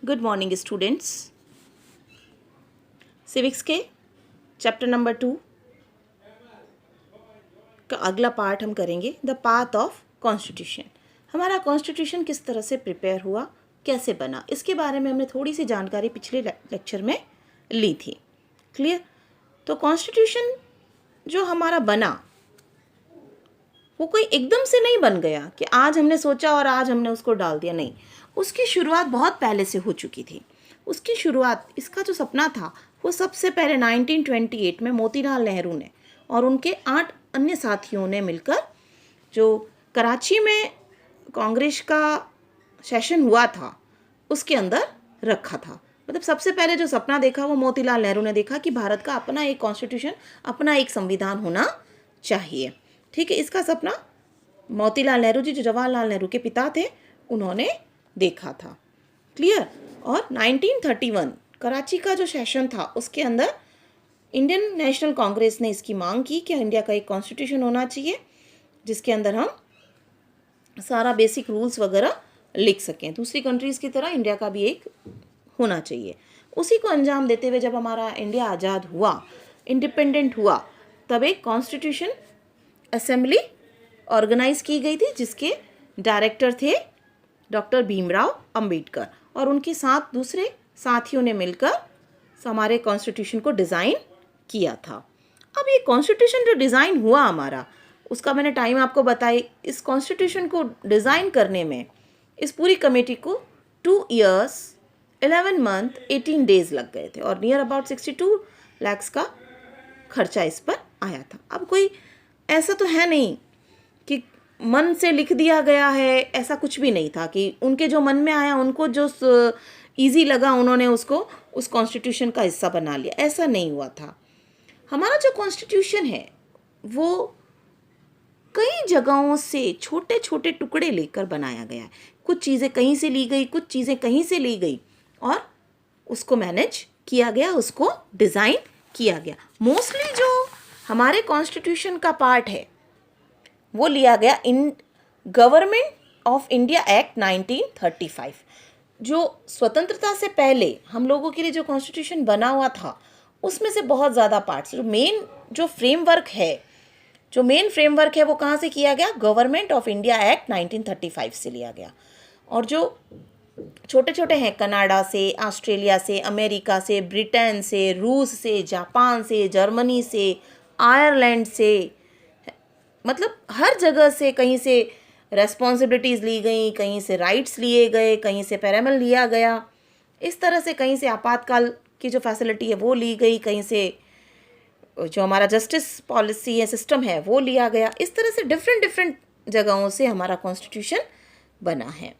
Good morning students. Civics के chapter number 2 का अगला पार्ट हम करेंगे, द पाथ ऑफ कॉन्स्टिट्यूशन। हमारा कॉन्स्टिट्यूशन किस तरह से प्रिपेयर हुआ, कैसे बना, इसके बारे में हमने थोड़ी सी जानकारी पिछले लेक्चर में ली थी। क्लियर? तो कॉन्स्टिट्यूशन जो हमारा बना वो कोई एकदम से नहीं बन गया कि आज हमने सोचा और आज हमने उसको डाल दिया, नहीं। उसकी शुरुआत बहुत पहले से हो चुकी थी। उसकी शुरुआत, इसका जो सपना था वो सबसे पहले 1928 में मोतीलाल नेहरू ने और उनके 8 अन्य साथियों ने मिलकर, जो कराची में कांग्रेस का सेशन हुआ था उसके अंदर रखा था। मतलब सबसे पहले जो सपना देखा वो मोतीलाल नेहरू ने देखा कि भारत का अपना एक कॉन्स्टिट्यूशन, अपना एक संविधान होना चाहिए। ठीक है, इसका सपना मोतीलाल नेहरू जी, जो जवाहरलाल नेहरू के पिता थे, उन्होंने देखा था। क्लियर? और 1931 कराची का जो सेशन था उसके अंदर इंडियन नेशनल कांग्रेस ने इसकी मांग की कि इंडिया का एक कॉन्स्टिट्यूशन होना चाहिए जिसके अंदर हम सारा बेसिक रूल्स वगैरह लिख सकें। दूसरी कंट्रीज़ की तरह इंडिया का भी एक होना चाहिए। उसी को अंजाम देते हुए जब हमारा इंडिया आज़ाद हुआ, इंडिपेंडेंट हुआ, तब एक कॉन्स्टिट्यूशन असेंबली ऑर्गेनाइज की गई थी जिसके डायरेक्टर थे डॉक्टर भीमराव अंबेडकर, और उनके साथ दूसरे साथियों ने मिलकर हमारे कॉन्स्टिट्यूशन को डिज़ाइन किया था। अब ये कॉन्स्टिट्यूशन जो डिज़ाइन हुआ हमारा, उसका मैंने टाइम आपको बताई। इस कॉन्स्टिट्यूशन को डिज़ाइन करने में इस पूरी कमेटी को 2 years 11 month 18 days लग गए थे और नियर अबाउट 62 lakhs का खर्चा इस पर आया था। अब कोई ऐसा तो है नहीं कि मन से लिख दिया गया है, ऐसा कुछ भी नहीं था कि उनके जो मन में आया, उनको जो इजी लगा, उन्होंने उसको उस कॉन्स्टिट्यूशन का हिस्सा बना लिया, ऐसा नहीं हुआ था। हमारा जो कॉन्स्टिट्यूशन है वो कई जगहों से छोटे छोटे टुकड़े लेकर बनाया गया है। कुछ चीज़ें कहीं से ली गई, कुछ चीज़ें कहीं से ली गई और उसको मैनेज किया गया, उसको डिज़ाइन किया गया। मोस्टली जो हमारे कॉन्स्टिट्यूशन का पार्ट है वो लिया गया in government of India act 1935। जो स्वतंत्रता से पहले हम लोगों के लिए जो कॉन्स्टिट्यूशन बना हुआ था उसमें से बहुत ज़्यादा पार्ट्स, जो मेन फ्रेमवर्क है वो कहाँ से किया गया? गवर्नमेंट ऑफ इंडिया एक्ट 1935 से लिया गया। और जो छोटे छोटे हैं, कनाडा से, ऑस्ट्रेलिया से, अमेरिका से, ब्रिटेन से, रूस से, जापान से, जर्मनी से, आयरलैंड से, मतलब हर जगह से कहीं से रेस्पॉन्सिबिलिटीज़ ली गई, कहीं से राइट्स लिए गए, कहीं से पैरामल लिया गया। इस तरह से कहीं से आपातकाल की जो फैसिलिटी है वो ली गई, कहीं से जो हमारा जस्टिस पॉलिसी है, सिस्टम है, वो लिया गया। इस तरह से डिफरेंट जगहों से हमारा कॉन्स्टिट्यूशन बना है।